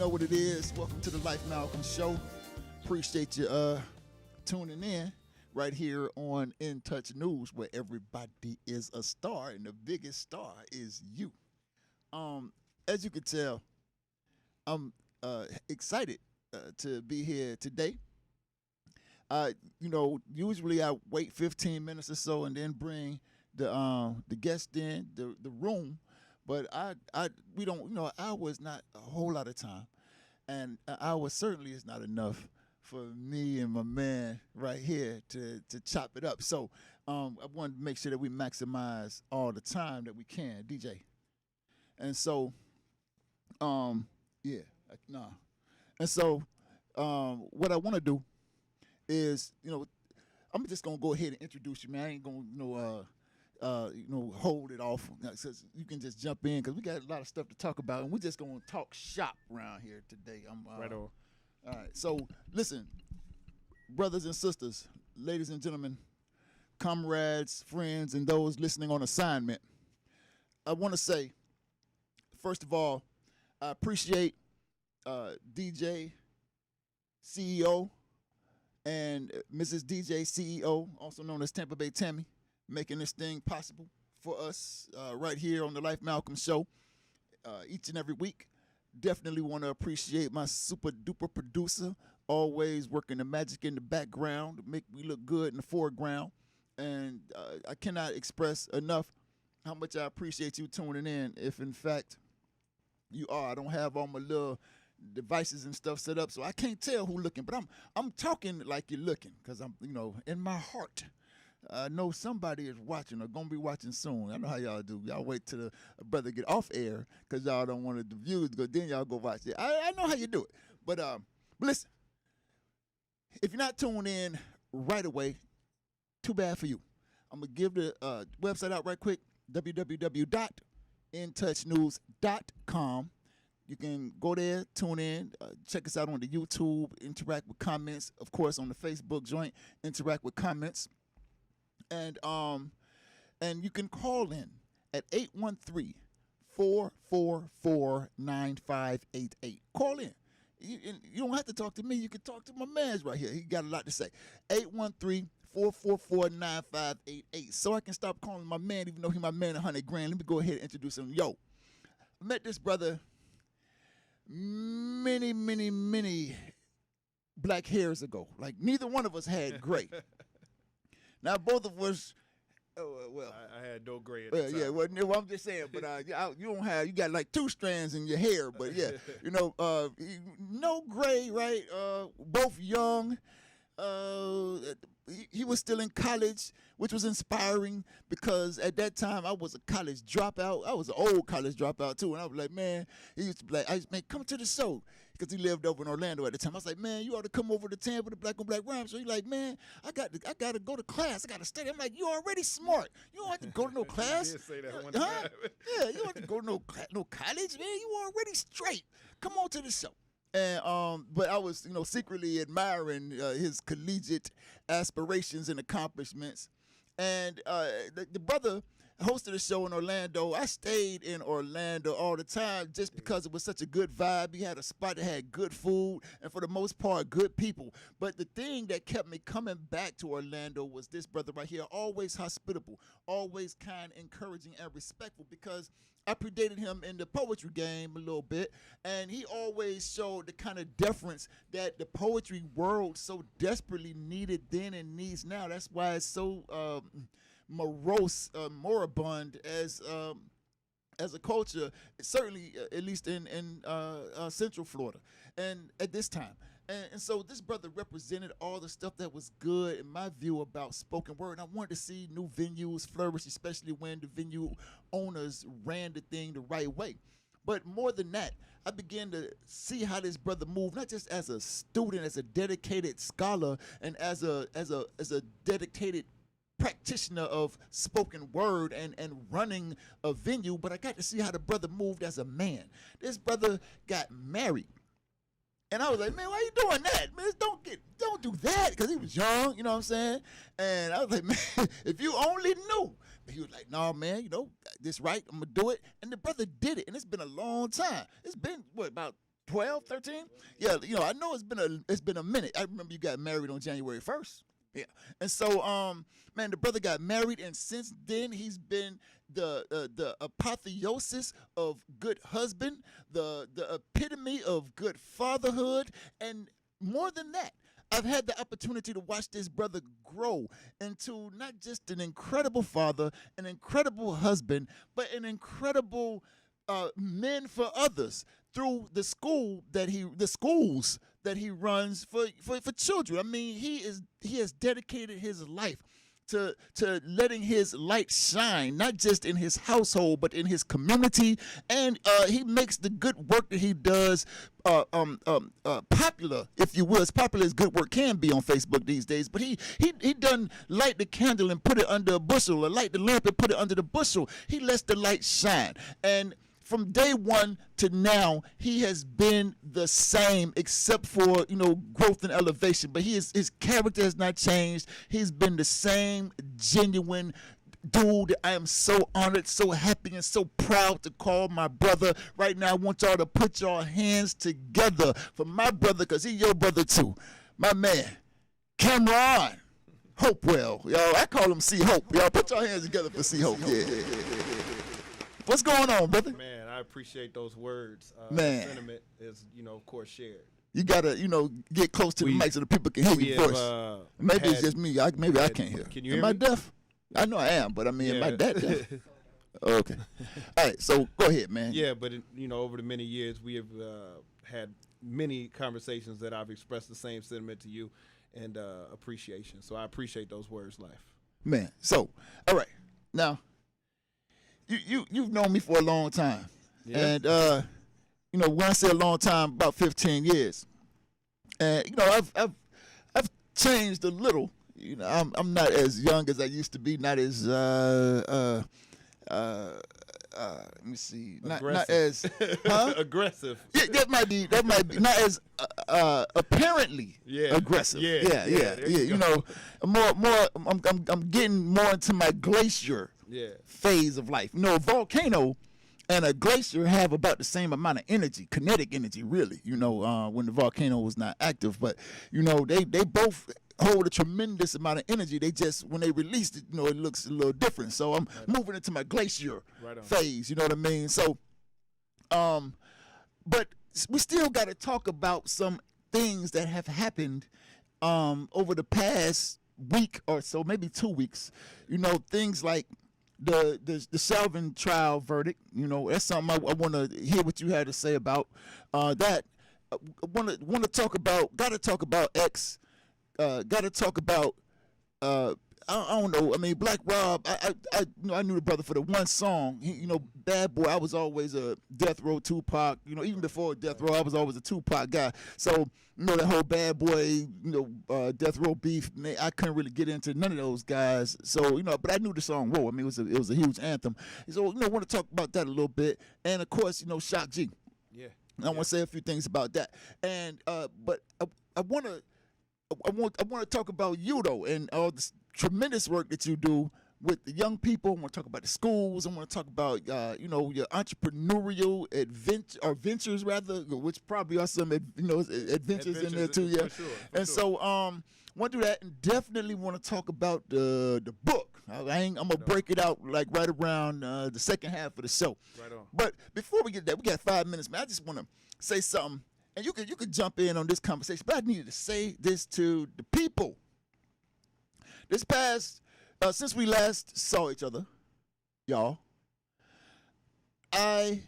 know what it is. Welcome to the Life Malcolm Show. Appreciate you tuning in right here on In Touch News, where everybody is a star, and the biggest star is you. As you can tell, I'm excited to be here today. Usually I wait 15 minutes or so and then bring the guest in the room, but we don't. An hour is not a whole lot of time, and an hour certainly is not enough for me and my man right here to chop it up. So I wanted to make sure that we maximize all the time that we can, DJ. And so, And so, what I want to do is, I'm just gonna go ahead and introduce you, man. I ain't gonna, hold it off. So you can just jump in because we got a lot of stuff to talk about, and we're just gonna talk shop around here today. Right on. All right. So listen, brothers and sisters, ladies and gentlemen, comrades, friends, and those listening on assignment, I want to say, first of all, I appreciate DJ, CEO, and Mrs. DJ, CEO, also known as Tampa Bay Tammy, making this thing possible for us right here on the Life Malcolm Show each and every week. Definitely want to appreciate my super duper producer, always working the magic in the background to make me look good in the foreground. And I cannot express enough how much I appreciate you tuning in. If in fact you are, I don't have all my little devices and stuff set up, so I can't tell who looking. But I'm talking like you're looking, because I'm in my heart. I know somebody is watching or gonna be watching soon. I know how y'all do. Y'all wait till the brother get off air because y'all don't want the views to go. Then y'all go watch it. I know how you do it. But listen, if you're not tuned in right away, too bad for you. I'm gonna give the website out right quick: www.intouchnews.com. You can go there, tune in, check us out on the YouTube, interact with comments, of course on the Facebook joint, interact with comments. And you can call in at 813-444-9588. Call in. You don't have to talk to me. You can talk to my man right here. He got a lot to say. 813-444-9588. So I can stop calling my man, even though he's my man, 100 grand. Let me go ahead and introduce him. Yo, I met this brother many, many, many black hairs ago. Like, neither one of us had gray. Now, both of us, I had no gray at the time. Yeah, well, I'm just saying, but you got like two strands in your hair, but yeah, no gray, right? Both young. He was still in college, which was inspiring because at that time I was a college dropout. I was an old college dropout too, and I was like, man, he used to be like, man, come to the show, because he lived over in Orlando at the time. I was like, man, you ought to come over to Tampa, the Black on Black Rhyme. So he's like, man, I got to go to class. I got to study. I'm like, you already smart. You don't have to go to no class. You did say that one time. Yeah, you don't have to go to no college, man. You already straight. Come on to the show. And but I was, secretly admiring his collegiate aspirations and accomplishments. And the brother hosted a show in Orlando. I stayed in Orlando all the time just because it was such a good vibe. He had a spot that had good food and, for the most part, good people. But the thing that kept me coming back to Orlando was this brother right here, always hospitable, always kind, encouraging, and respectful, because I predated him in the poetry game a little bit, and he always showed the kind of deference that the poetry world so desperately needed then and needs now. That's why it's so morose, moribund as a culture, certainly at least in Central Florida, and at this time. And so this brother represented all the stuff that was good, in my view, about spoken word. And I wanted to see new venues flourish, especially when the venue owners ran the thing the right way. But more than that, I began to see how this brother moved, not just as a student, as a dedicated scholar, and as a dedicated practitioner of spoken word and running a venue, but I got to see how the brother moved as a man. This brother got married. And I was like, man, why you doing that? Man, don't do that, because he was young, you know what I'm saying? And I was like, man, if you only knew. But he was like, no, man, this right, I'm going to do it. And the brother did it, and it's been a long time. It's been, about 12, 13? Yeah, I know it's been a minute. I remember you got married on January 1st. Yeah. And so man, the brother got married, and since then he's been the apotheosis of good husband, the epitome of good fatherhood, and more than that, I've had the opportunity to watch this brother grow into not just an incredible father, an incredible husband, but an incredible men for others through the schools that he runs for children. I mean, he has dedicated his life to letting his light shine, not just in his household, but in his community. And he makes the good work that he does popular, if you will. As popular as good work can be on Facebook these days. But he done light the candle and put it under a bushel, or light the lamp and put it under the bushel. He lets the light shine. And from day one to now, he has been the same, except for growth and elevation. But his character has not changed. He's been the same genuine dude. I am so honored, so happy, and so proud to call my brother. Right now, I want y'all to put your hands together for my brother, because he's your brother too. My man, Cameron HopeWell. Y'all, I call him C Hope. Y'all put your hands together for C Hope. Yeah. What's going on, brother? Man, I appreciate those words. Man. The sentiment is, of course, shared. You gotta, get close to the mic so the people can hear your voice. Maybe it's just me. Maybe I can't hear. Can you hear Am I me? deaf? I know I am, but I mean, am I that deaf? Okay. All right, so go ahead, man. Yeah, but over the many years, we have had many conversations that I've expressed the same sentiment to you and appreciation. So I appreciate those words, Life. Man, so all right, now. You've known me for a long time, yeah. And when I say a long time, about 15 years, and I've changed a little. I'm not as young as I used to be, not as let me see, not as aggressive. Yeah, that might be not as apparently aggressive. Yeah. More. I'm getting more into my glacier. Phase of life. A volcano and a glacier have about the same amount of energy, kinetic energy, really, when the volcano was not active. But, they both hold a tremendous amount of energy. They just, when they released it, it looks a little different. So I'm moving into my glacier phase, you know what I mean? So, but we still got to talk about some things that have happened over the past week or so, maybe 2 weeks. Things like the Salvin trial verdict. That's something I want to hear what you had to say about that. I want to talk about. Got to talk about X. Got to talk about. I don't know. I mean, Black Rob. I knew the brother for the one song. He, Bad Boy. I was always a Death Row Tupac. Even before Death Row, I was always a Tupac guy. So that whole Bad Boy, Death Row beef. Man, I couldn't really get into none of those guys. So but I knew the song. Whoa. I mean, it was a huge anthem. So I want to talk about that a little bit. And of course, Shock G. Yeah. I want to say a few things about that. And but I want to talk about you though, and all this tremendous work that you do with the young people. I want to talk about the schools. I want to talk about your entrepreneurial ventures rather, which probably are some adventures in there too. Yeah, for sure. So want to do that, and definitely want to talk about the book. I'm gonna break it out like right around the second half of the show. Right on. But before we get that, we got 5 minutes, man. I just want to say something. And you could jump in on this conversation, but I needed to say this to the people. This past, since we last saw each other, y'all, I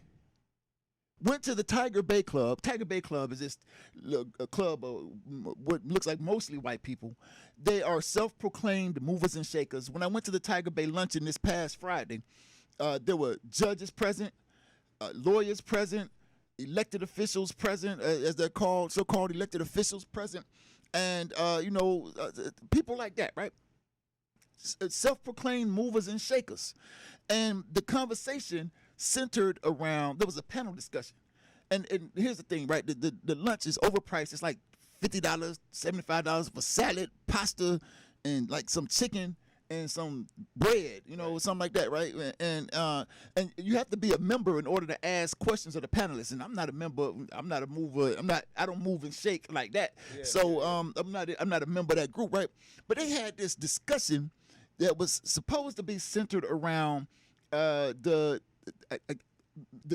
went to the Tiger Bay Club. Tiger Bay Club is this a club of what looks like mostly white people. They are self-proclaimed movers and shakers. When I went to the Tiger Bay luncheon this past Friday, there were judges present, lawyers present, elected officials present, as they're called, so-called elected officials present, and people like that, right? Self-proclaimed movers and shakers. And the conversation centered around, there was a panel discussion. And here's the thing, right? The lunch is overpriced. It's like $50, $75 for salad, pasta, and like some chicken. and some bread, something like that, right? And you have to be a member in order to ask questions of the panelists. And I'm not a member. I'm not a mover. I don't move and shake like that. Yeah, so I'm not a member of that group, right? But they had this discussion that was supposed to be centered around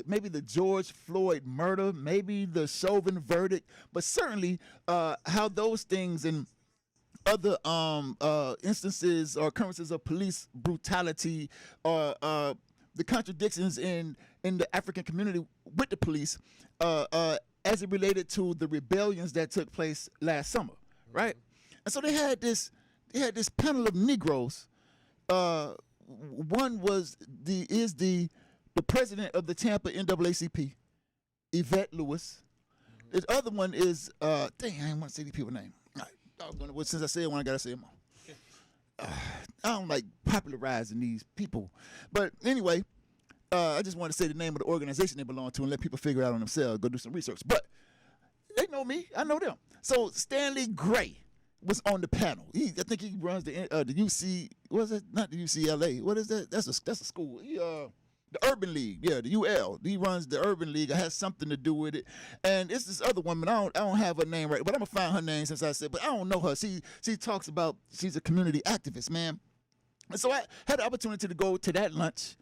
maybe the George Floyd murder, maybe the Chauvin verdict, but certainly how those things and other instances or occurrences of police brutality or the contradictions in the African community with the police as it related to the rebellions that took place last summer, right? And so they had this panel of Negroes. One was the president of the Tampa NAACP, Yvette Lewis. The other one is dang, I didn't want to say these people's name. Since I said one, I gotta say them all. I don't like popularizing these people, but anyway, I just want to say the name of the organization they belong to and let people figure it out on themselves. Go do some research. But they know me, I know them. So Stanley Gray was on the panel. I think he runs the UC. What is it? Not the UCLA. What is that? That's a school. The Urban League, yeah, the UL. He runs the Urban League. It has something to do with it. And it's this other woman. I don't have her name right, but I'm gonna find her name since I said. But I don't know her. She talks about she's a community activist, man. And so I had the opportunity to go to that lunch.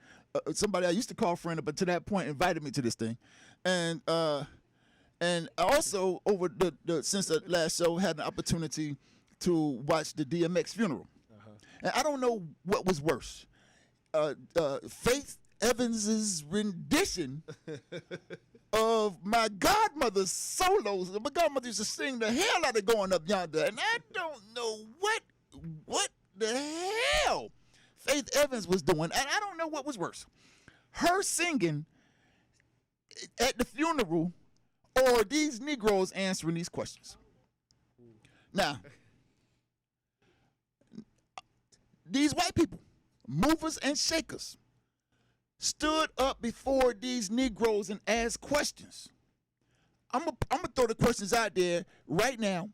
Somebody I used to call friend, but to that point invited me to this thing, and also over since the last show had the opportunity to watch the DMX funeral. And I don't know what was worse, Faith Evans's rendition of my godmother's solos. My godmother used to sing the hell out of Going Up Yonder, and I don't know what the hell Faith Evans was doing, and I don't know what was worse, her singing at the funeral or these Negroes answering these questions. Now, these white people, movers and shakers, stood up before these Negroes and asked questions. I'm gonna throw the questions out there right now.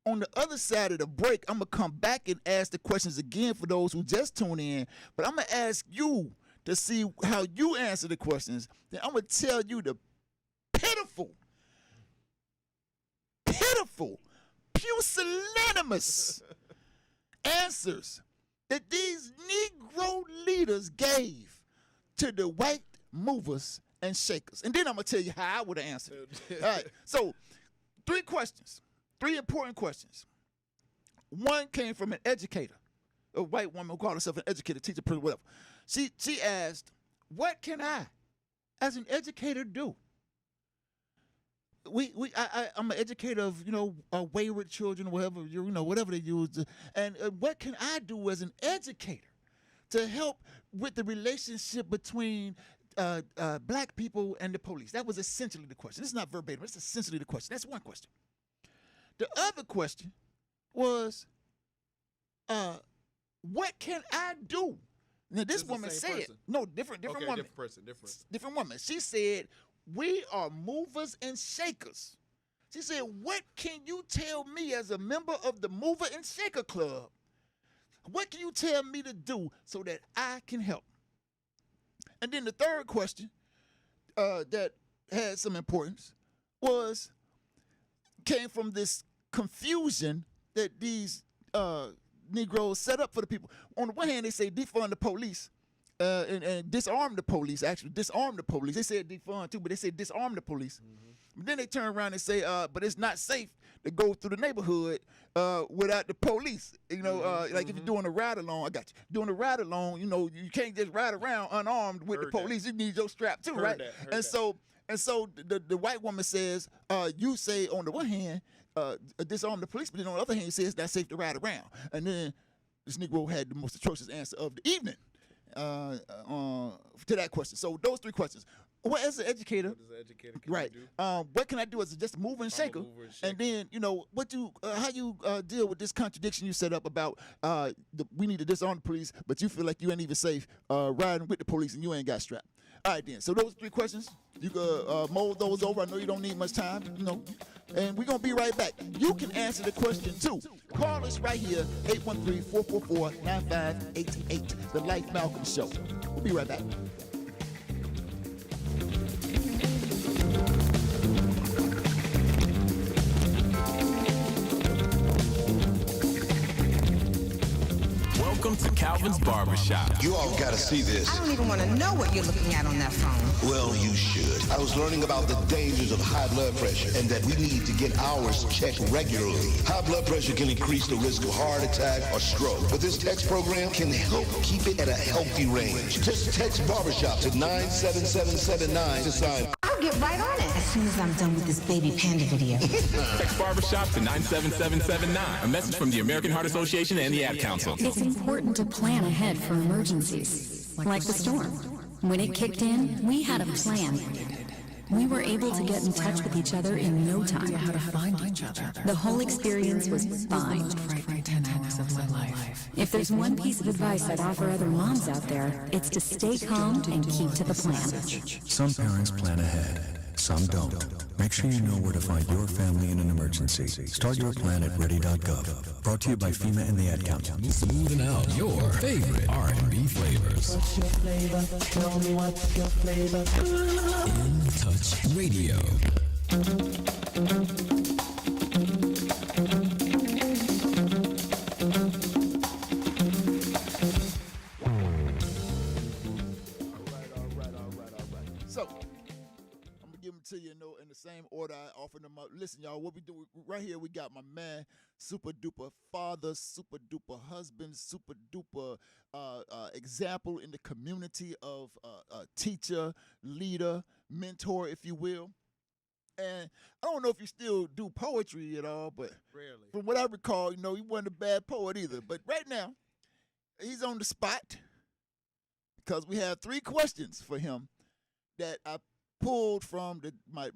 On the other side of the break, I'm gonna come back and ask the questions again for those who just tune in. But I'm gonna ask you to see how you answer the questions. Then I'm gonna tell you the pitiful, pusillanimous answers that these Negro leaders gave to the white movers and shakers. And then I'm going to tell you how I would have answered. All right, so 3 questions, 3 important questions. One came from an educator, a white woman who called herself an educator, teacher, principal, whatever. She asked, what can I, as an educator, do? I'm an educator of, wayward children, whatever, whatever they use. And what can I do as an educator to help with the relationship between black people and the police? That was essentially the question. It's not verbatim. It's essentially the question. That's one question. The other question was, what can I do? Now, this woman said, person. No, different okay, woman. Different woman. She said, we are movers and shakers. She said, what can you tell me as a member of the Mover and Shaker Club? What can you tell me to do so that I can help? And then the third question that had some importance came from this confusion that these Negroes set up for the people. On the one hand, they say defund the police and disarm the police. Actually, disarm the police. They said defund too, but they said disarm the police. Mm-hmm. But then they turn around and say, but it's not safe to go through the neighborhood without the police. Like if you're doing a ride along, I got you. Doing a ride along, you can't just ride around unarmed with the police. You need your strap too, right? So the white woman says, you say on the one hand, disarm the police, but then on the other hand, you say it's not safe to ride around. And then this Negro had the most atrocious answer of the evening to that question. So those 3 questions. What as an educator? What does an educator right? Do? What can I do as just a mover and shaker? And then how you deal with this contradiction you set up about we need to disarm the police, but you feel like you ain't even safe riding with the police and you ain't got strapped. All right, then. So those 3 questions, you can mold those over. I know you don't need much time. And we're going to be right back. You can answer the question, too. Call us right here, 813-444-9588, The Life Malcolm Show. We'll be right back. Welcome to Calvin's Barbershop. You all gotta see this. I don't even want to know what you're looking at on that phone. Well, you should. I was learning about the dangers of high blood pressure and that we need to get ours checked regularly. High blood pressure can increase the risk of heart attack or stroke, but this text program can help keep it at a healthy range. Just text Barbershop to 97779 to sign up. I'll get right on it as soon as I'm done with this baby panda video. Text Barbershop to 97779. A message from the American Heart Association and the Ad Council. It's important to plan ahead for emergencies, like the storm. When it kicked in, we had a plan. We were able to get in touch with each other in no time. How to find each other. The whole experience was fine. Frightening 10 hours of my life. If there's one piece of advice I'd offer other moms out there, it's to stay calm and keep to the plan. Some parents plan ahead, some don't. Make sure you know where to find your family in an emergency. Start your plan at ready.gov. Brought to you by FEMA and the Ad Council. Smoothing out your favorite R&B flavors. What's your flavor? Tell me what's your flavor. In Touch Radio. So, I'm going to give them to you in the same order I offered them up. Listen, y'all, what we do right here, we got my man, super duper father, super duper husband, super duper example in the community of teacher, leader, mentor, if you will. And I don't know if you still do poetry at all, but Rarely. from what I recall, he wasn't a bad poet either. But right now, he's on the spot because we have 3 questions for him that I pulled from my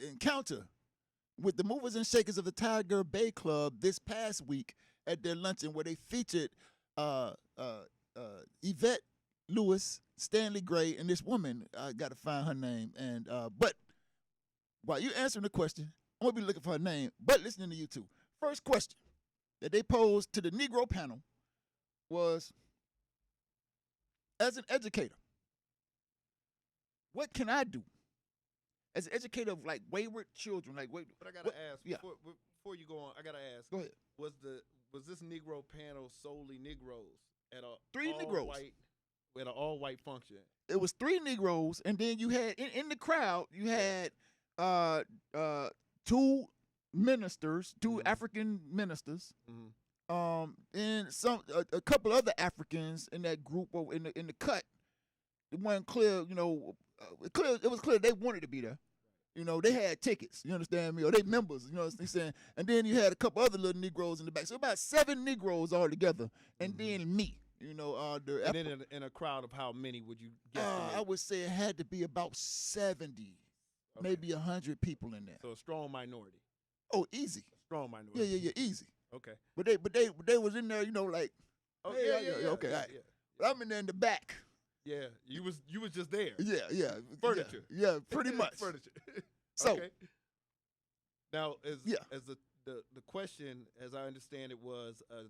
encounter with the movers and shakers of the Tiger Bay Club this past week at their luncheon, where they featured Yvette Lewis, Stanley Gray, and this woman. I got to find her name. And but while you're answering the question, I'm gonna be looking for her name, but listening to you too. First question that they posed to the Negro panel was, as an educator, what can I do as an educator of like wayward children? Like, But I gotta ask, yeah. before you go on, I gotta ask. Go ahead. Was this Negro panel solely Negroes at a 3 Negroes at an all white function? It was 3 Negroes, and then you had in the crowd you had 2 ministers, 2 African ministers, and a couple other Africans in that group or in the cut. It wasn't clear, it was clear they wanted to be there. They had tickets, you understand me, or they members, you know what I'm saying? And then you had a couple other little Negroes in the back. So about 7 Negroes all together, and then me. And then in a crowd of how many would you guess? I would say it had to be about 70, maybe 100 people in there. So a strong minority. Oh, easy. A strong minority. Yeah, easy. Okay. But they was in there, like. Oh, hey, yeah. Okay, all right. Yeah. But I'm in there in the back. Yeah, you was just there. Yeah. Furniture. Yeah, pretty much. Furniture. So. Okay. Now, as the question, as I understand it, was a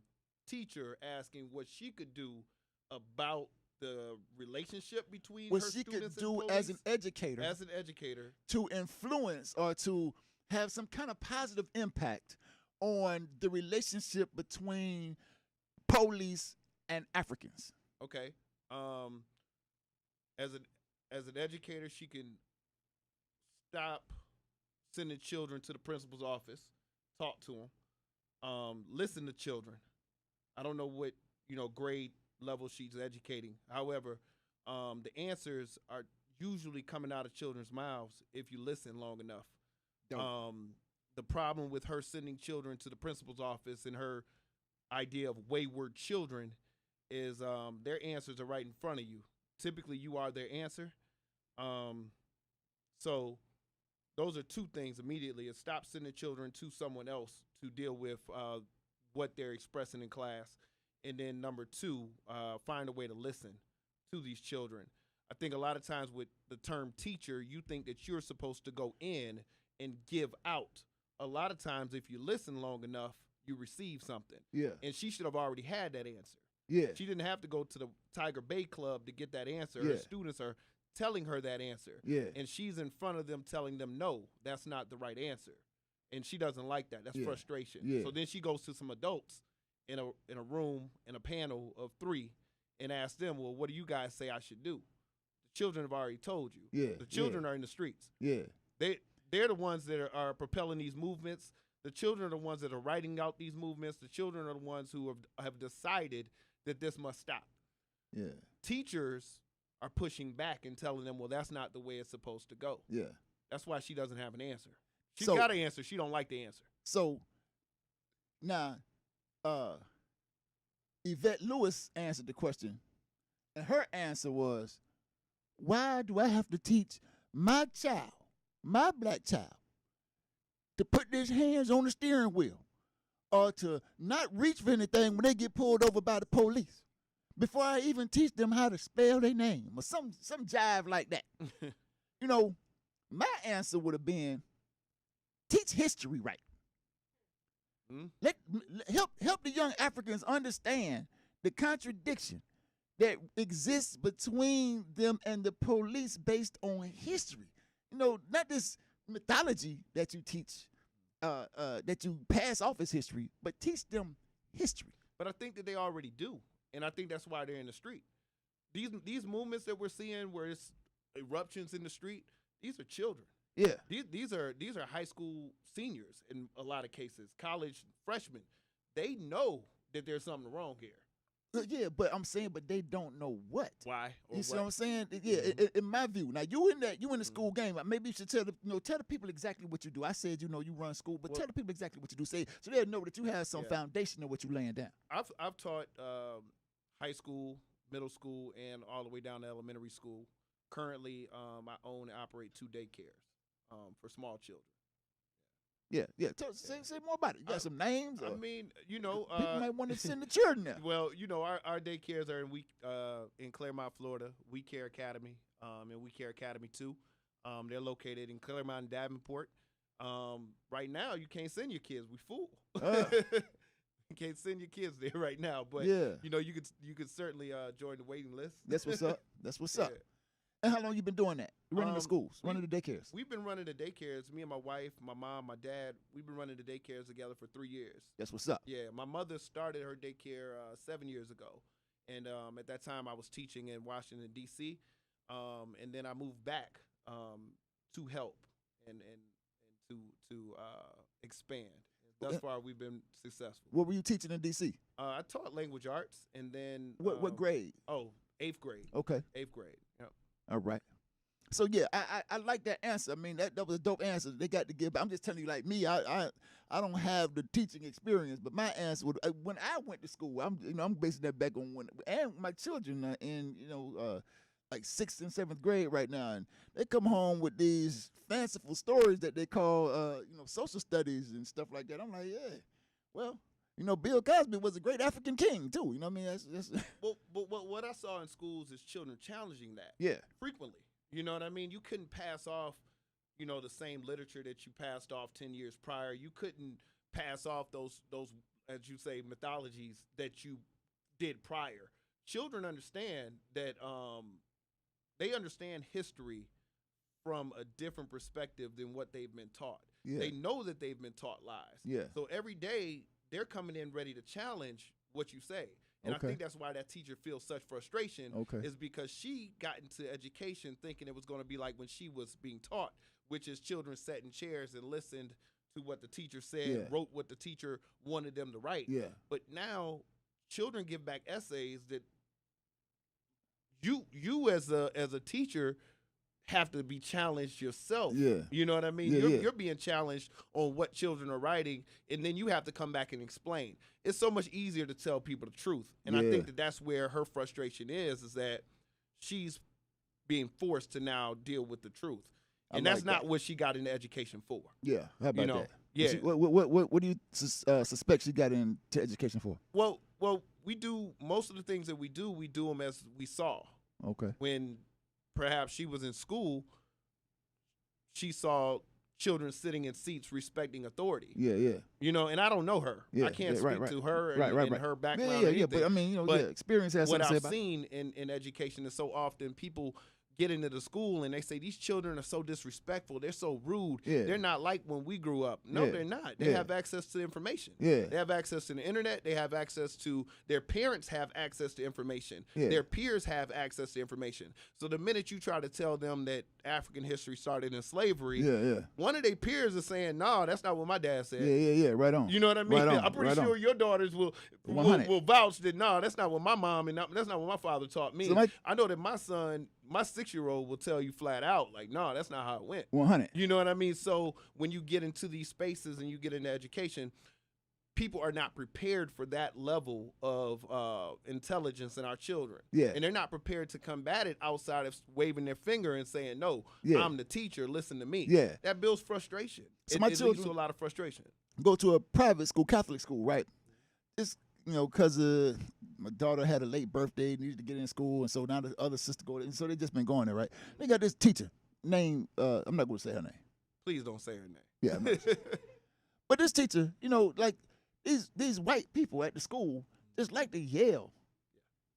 teacher asking what she could do about the relationship between what her she students could do and as an police, educator to influence or to have some kind of positive impact on the relationship between police and Africans. Okay. As an educator, she can stop sending children to the principal's office, talk to them, listen to children. I don't know what grade level she's educating. However, the answers are usually coming out of children's mouths if you listen long enough. The problem with her sending children to the principal's office and her idea of wayward children is their answers are right in front of you. Typically, you are their answer. So those are 2 things immediately. Is stop sending children to someone else to deal with what they're expressing in class. And then number 2, find a way to listen to these children. I think a lot of times with the term teacher, you think that you're supposed to go in and give out. A lot of times, if you listen long enough, you receive something. Yeah. And she should have already had that answer. Yeah. She didn't have to go to the Tiger Bay Club to get that answer. Yeah. Her students are telling her that answer. Yeah. And she's in front of them telling them, no, that's not the right answer. And she doesn't like that. That's Yeah. frustration. Yeah. So then she goes to some adults in a room, in a panel of 3, and asks them, well, what do you guys say I should do? The children have already told you. Yeah. The children are in the streets. Yeah. They're the ones that are propelling these movements. The children are the ones that are writing out these movements. The children are the ones who have decided that this must stop. Yeah. Teachers are pushing back and telling them, well, that's not the way it's supposed to go. Yeah. That's why she doesn't have an answer. She's So- got an answer. She don't like the answer. So now, Yvette Lewis answered the question, and her answer was, why do I have to teach my child, my black child, to put their hands on the steering wheel or to not reach for anything when they get pulled over by the police before I even teach them how to spell their name or some jive like that? You know, my answer would have been, teach history right. Help the young Africans understand the contradiction that exists between them and the police based on history. You know, not this mythology that you teach, that you pass off as history, but teach them history. But I think that they already do, and I think that's why they're in the street. These movements that we're seeing, where it's eruptions in the street, these are children. Yeah. These are high school seniors in a lot of cases, college freshmen. They know that there's something wrong here. Yeah, but I'm saying, but they don't know what. Why? Or You see what? what I'm saying? Yeah, in my view. Now you in the school game. Maybe you should tell the people exactly what you do. I said you run school, but tell the people exactly what you do. Say so they'll know that you have some foundation of what you laying down. I've taught high school, middle school, and all the way down to elementary school. Currently, I own and operate 2 daycares for small children. Yeah. Say more about it. You got some names? I mean, people might want to send the children there. Well, our daycares are in Claremont, Florida, We Care Academy, and We Care Academy 2. They're located in Claremont and Davenport. Right now, you can't send your kids. We full. You can't send your kids there right now, but Yeah. you could certainly join the waiting list. That's what's up. That's what's up. Yeah. And how long you been doing that? Running the schools, running the daycares? We've been running the daycares. Me and my wife, my mom, my dad. We've been running the daycares together for 3 years. That's what's up. Yeah, my mother started her daycare 7 years ago, and at that time I was teaching in Washington D.C. And then I moved back to help and to expand. Thus far, we've been successful. What were you teaching in D.C.? I taught language arts, and then What grade? Oh, 8th grade. Okay. 8th grade. Yep. All right. So yeah, I like that answer. I mean, that was a dope answer. They got to give. I'm just telling you, like me, I don't have the teaching experience, but my answer would when I went to school. I'm basing that back on when and my children are in like 6th and 7th grade right now, and they come home with these fanciful stories that they call social studies and stuff like that. I'm like, yeah, well. Bill Cosby was a great African king too. You know what I mean? That's But what I saw in schools is children challenging that. Yeah. Frequently. You know what I mean? You couldn't pass off, the same literature that you passed off 10 years prior. You couldn't pass off those as you say mythologies that you did prior. Children understand that they understand history from a different perspective than what they've been taught. Yeah. They know that they've been taught lies. Yeah. So every day they're coming in ready to challenge what you say. And Okay. I think that's why that teacher feels such frustration Okay. is because she got into education thinking it was going to be like when she was being taught, which is children sat in chairs and listened to what the teacher said, Yeah. wrote what the teacher wanted them to write. Yeah. But now children give back essays that you as a teacher have to be challenged yourself. Yeah. You know what I mean? Yeah, You're being challenged on what children are writing, and then you have to come back and explain. It's so much easier to tell people the truth. And I Yeah. think that's where her frustration is that she's being forced to now deal with the truth. And that's not what she got into education for. Yeah. How about that? Yeah. What do you suspect she got into education for? Well, we do most of the things that we do them as we saw. Okay. When perhaps she was in school, she saw children sitting in seats respecting authority. Yeah. You know, and I don't know her. Yeah, I can't yeah, speak right. to her and, Right. and her background. or Yeah. anything. But I mean, you know, But experience has what something to say I've about it. seen in education is so often people get into the school and they say these children are so disrespectful, they're so rude, Yeah. they're not like when we grew up. No, Yeah. they're not. They Yeah. have access to information. Yeah. They have access to the internet. They have access to, their parents have access to information. Yeah. Their peers have access to information. So the minute you try to tell them that African history started in slavery, Yeah. one of their peers is saying, no, that's not what my dad said. Yeah. Right on. You know what I mean? Right on, I'm pretty right on. sure your daughters will 100. vouch that, no, that's not what my mom and that's not what my father taught me. So I know that my son, my 6-year-old will tell you flat out, like, no, that's not how it went. 100. You know what I mean? So when you get into these spaces and you get into education, people are not prepared for that level of intelligence in our children. Yeah. And they're not prepared to combat it outside of waving their finger and saying, no, Yeah. I'm the teacher, listen to me. Yeah. That builds frustration. So It my leads children- to a lot of frustration. Go to a private school, Catholic school, right? It's, you know, because my daughter had a late birthday, needed to get in school, and so now the other sister go there, and so they just been going there, right? They got this teacher named, I'm not going to say her name. Please don't say her name. Yeah, I'm not. But this teacher, you know, like these white people at the school just like to yell.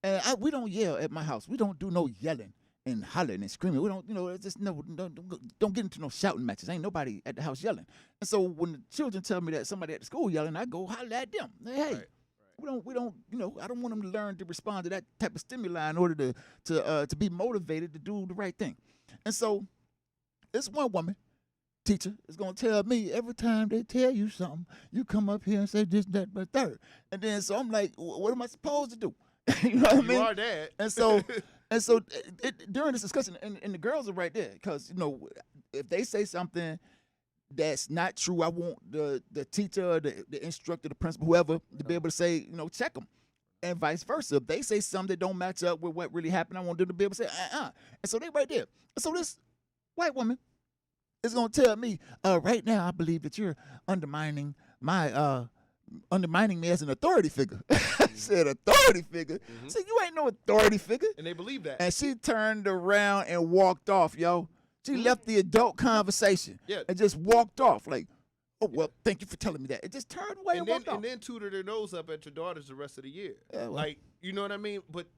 And we don't yell at my house. We don't do no yelling and hollering and screaming. We don't, you know, it's just don't get into no shouting matches. Ain't nobody at the house yelling. And so when the children tell me that somebody at the school yelling, I go holler at them. Hey, Right. we don't, you know, I don't want them to learn to respond to that type of stimuli in order to be motivated to do the right thing. And so this one woman teacher is going to tell me every time they tell you something, you come up here and say this, that, but third. And then so I'm like, what am I supposed to do? You know what I mean? You are that. And so during this discussion, and the girls are right there, because, you know, if they say something that's not true, I want the teacher, the instructor, the principal, whoever, to be able to say, you know, check them. And vice versa. If they say something that don't match up with what really happened, I want them to be able to say, And so they right there. And so this white woman is going to tell me, right now, I believe that you're undermining me as an authority figure. I said, authority figure? I said, you ain't no authority figure. And they believe that. And she turned around and walked off, yo. She left the adult conversation and just walked off like, oh, well, thank you for telling me that. It just turned away and walked off. And then tutor their nose up at your daughters the rest of the year. Yeah, well. Like, you know what I mean? But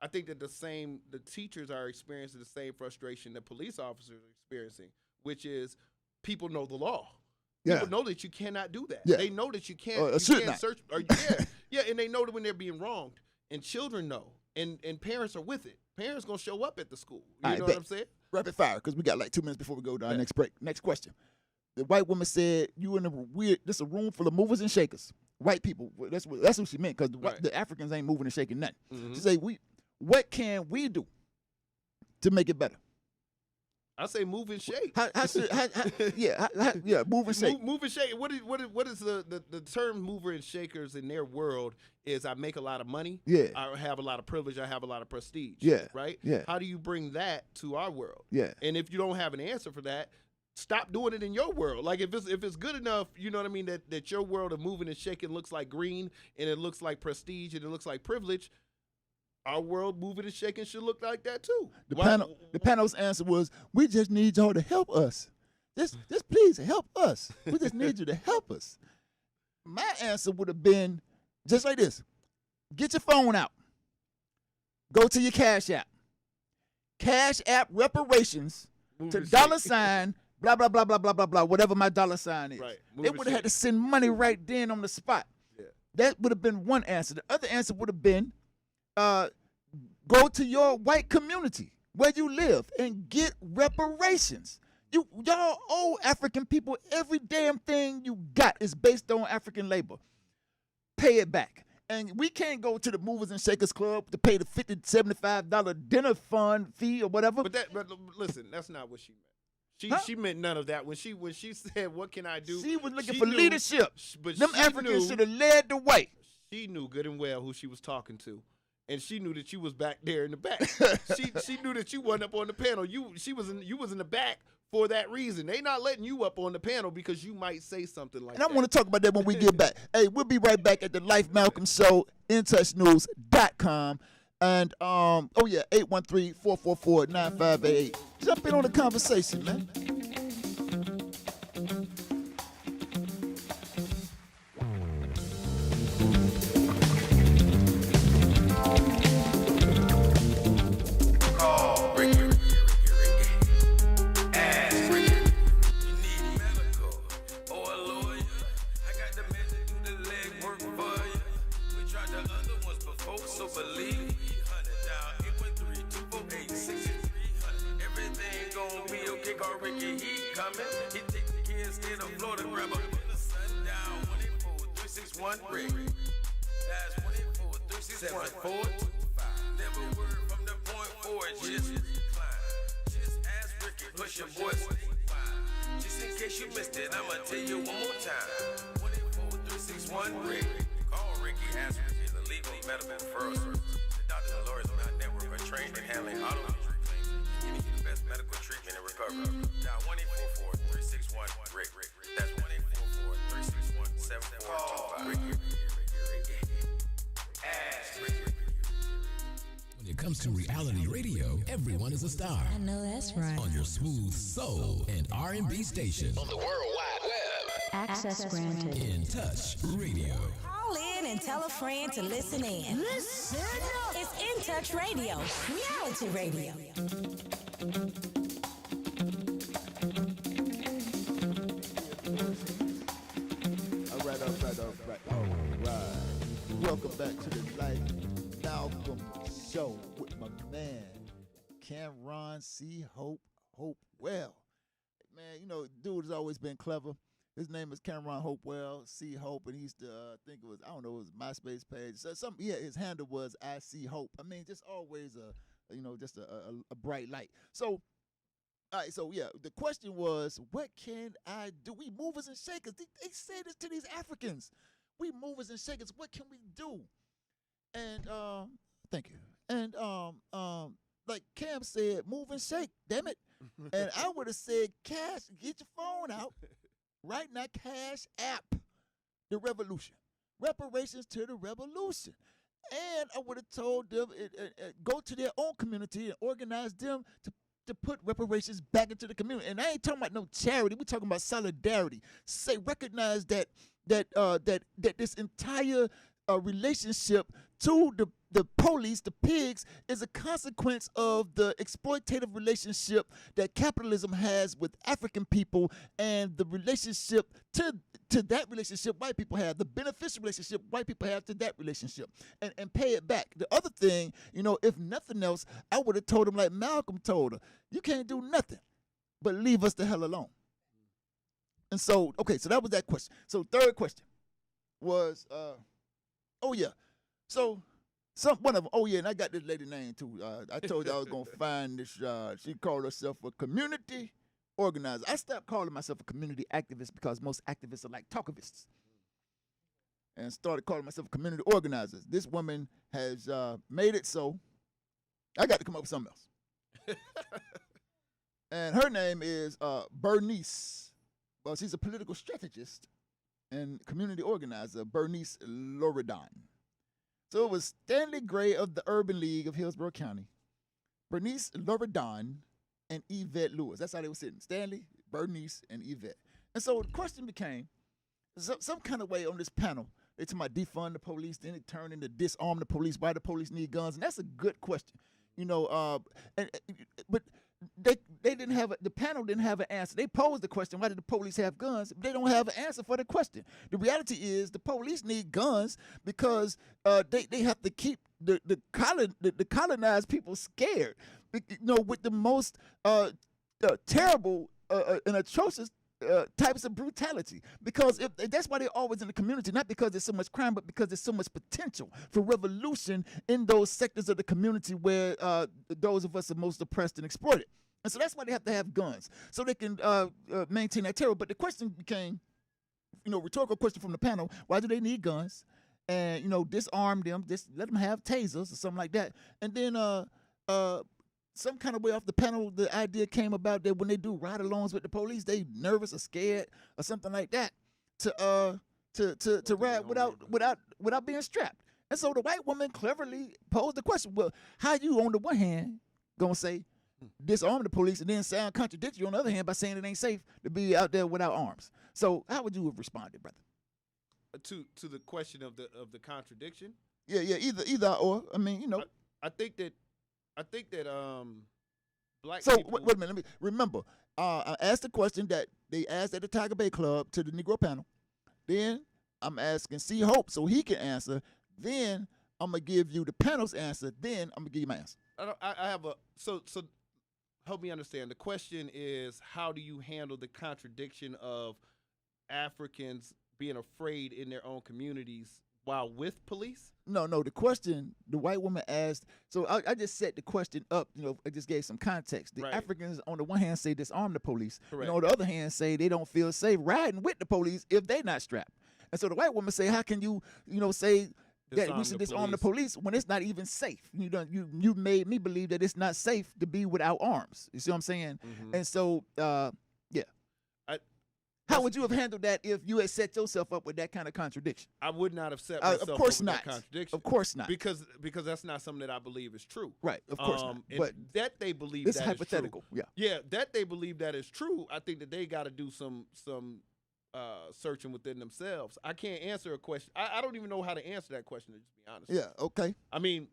I think that the teachers are experiencing the same frustration that police officers are experiencing, which is people know the law. People know that you cannot do that. Yeah. They know that you can't, search. And they know that when they're being wronged. And children know. And parents are with it. Parents going to show up at the school. You know what I'm saying? Rapid fire, because we got like 2 minutes before we go to our next break. Next question. The white woman said, you in this a room full of movers and shakers. White people. That's what she meant, because the Africans ain't moving and shaking nothing. Mm-hmm. She said, what can we do to make it better? I say move and shake. Move and shake. Move and shake. What is the term mover and shakers in their world is I make a lot of money. Yeah. I have a lot of privilege. I have a lot of prestige. Yeah. Right? Yeah. How do you bring that to our world? Yeah. And if you don't have an answer for that, stop doing it in your world. Like if it's good enough, you know what I mean, that your world of moving and shaking looks like green and it looks like prestige and it looks like privilege, our world moving and shaking should look like that too. The panel's answer was, we just need y'all to help us. Just please help us. We just need you to help us. My answer would have been just like this. Get your phone out. Go to your Cash App. Cash App reparations to $ blah, blah, blah, blah, blah, blah, blah, whatever my $ is. Right. They would have had to send money right then on the spot. Yeah. That would have been one answer. The other answer would have been, go to your white community where you live and get reparations. Y'all owe African people every damn thing you got is based on African labor. Pay it back. And we can't go to the Movers and Shakers Club to pay the $50, $75 dinner fund fee or whatever. But listen, that's not what she meant. She meant none of that. When she said, what can I do? She was looking for leadership. But them Africans should have led the way. She knew good and well who she was talking to. And she knew that you was back there in the back. she knew that you wasn't up on the panel. You was in the back for that reason. They not letting you up on the panel because you might say something like that. And I want to talk about that when we get back. Hey, we'll be right back at the Life Malcolm Show, InTouchNews.com. And 813-444-9588. Jump in on the conversation, man. coming. He take the kids in the Florida, grab up in the sundown. 184-361 Rick. That's 184-361-425. Never word from the point forward, just climb. Just ask Ricky, push your voice. Just in case you missed it, I'ma tell you one more time. 184-361 Rick. Call Ricky, ask Ricky, the legal medical referral service. The doctors and lawyers on our network are trained in handling auto injury claims and giving you the best medical treatment and recovery. Dial 1-844-361 Rick. That's 1-844-361-7425. Ricky. Ask Ricky. When it comes to reality radio, everyone is a star. I know that's right. On your smooth soul and R&B station. On the World Wide Web. Access granted. In Touch Radio. Call in and tell a friend to listen in. Listen up. It's In Touch Radio, reality radio. All right. Welcome back to the Life Malcolm Show with my man, Cameron C. HopeWell. Man, you know, dude has always been clever. His name is Cameron HopeWell, C. Hope, and he used to, I think it was, I don't know, it was MySpace page. So his handle was I See Hope. I mean, just always just a bright light. So, all right, so yeah, the question was, what can I do? We movers and shakers. They say this to these Africans. We movers and shakers. What can we do? And thank you. And like Cam said, move and shake. Damn it. And I would have said, cash. Get your phone out right now. Cash app the revolution. Reparations to the revolution. And I would have told them go to their own community and organize them to put reparations back into the community. And I ain't talking about no charity. We're talking about solidarity. Recognize that this entire relationship to the police, the pigs, is a consequence of the exploitative relationship that capitalism has with African people, and the relationship to that relationship white people have, the beneficial relationship white people have to that relationship, and pay it back. The other thing, if nothing else, I would have told them like Malcolm told her, you can't do nothing but leave us the hell alone. And so, okay, so that was that question. So third question was, one of them, and I got this lady name too. I told you I was going to find this, she called herself a community organizer. I stopped calling myself a community activist because most activists are like talkavists. And started calling myself a community organizer. This woman has made it so I got to come up with something else. And her name is Bernice. Well, she's a political strategist and community organizer, Bernice Loredan. So it was Stanley Gray of the Urban League of Hillsborough County, Bernice Loredan, and Yvette Lewis. That's how they were sitting, Stanley, Bernice, and Yvette. And so the question became, some kind of way on this panel, they talking about defund the police, then it turned into disarm the police, why the police need guns, and that's a good question. But they didn't have the panel didn't have an answer. They posed the question, why did the police have guns? They don't have an answer for the question. The reality is the police need guns because they have to keep the colonized people scared. With the most terrible and atrocious types of brutality, because that's why they're always in the community, not because there's so much crime, but because there's so much potential for revolution in those sectors of the community where those of us are most oppressed and exploited. And so that's why they have to have guns, so they can maintain that terror. But the question became, rhetorical question from the panel, why do they need guns? And, disarm them, just let them have tasers or something like that. And then some kind of way off the panel, the idea came about that when they do ride-alongs with the police, they nervous or scared or something like that to ride without being strapped. And so the white woman cleverly posed the question: well, how you on the one hand gonna say disarm the police and then sound contradictory on the other hand by saying it ain't safe to be out there without arms? So how would you have responded, brother? To the question of the contradiction? Yeah, either or. I mean, I think that black so people. Wait a minute. Let me remember. I asked the question that they asked at the Tiger Bay Club to the Negro panel. Then I'm asking C. Hope so he can answer. Then I'm gonna give you the panel's answer. Then I'm gonna give you my answer. I have a so help me understand. The question is, how do you handle the contradiction of Africans being afraid in their own communities while with police? No. The question the white woman asked. So I just set the question up. I just gave some context. The Right. Africans, on the one hand, say disarm the police. Correct. On the other hand, say they don't feel safe riding with the police if they're not strapped. And so the white woman say, how can you, say that we should disarm the police when it's not even safe? You made me believe that it's not safe to be without arms. You see what I'm saying? Mhm. And so, how would you have handled that if you had set yourself up with that kind of contradiction? I would not have set Of myself course up with not. that contradiction. Of course not. Because that's not something that I believe is true. Right. Of course not. And But that they believe it's that hypothetical. is true. Yeah, that they believe that is true. I think that they got to do some searching within themselves. I can't answer a question. I don't even know how to answer that question, to just be honest. Yeah. Okay. I mean,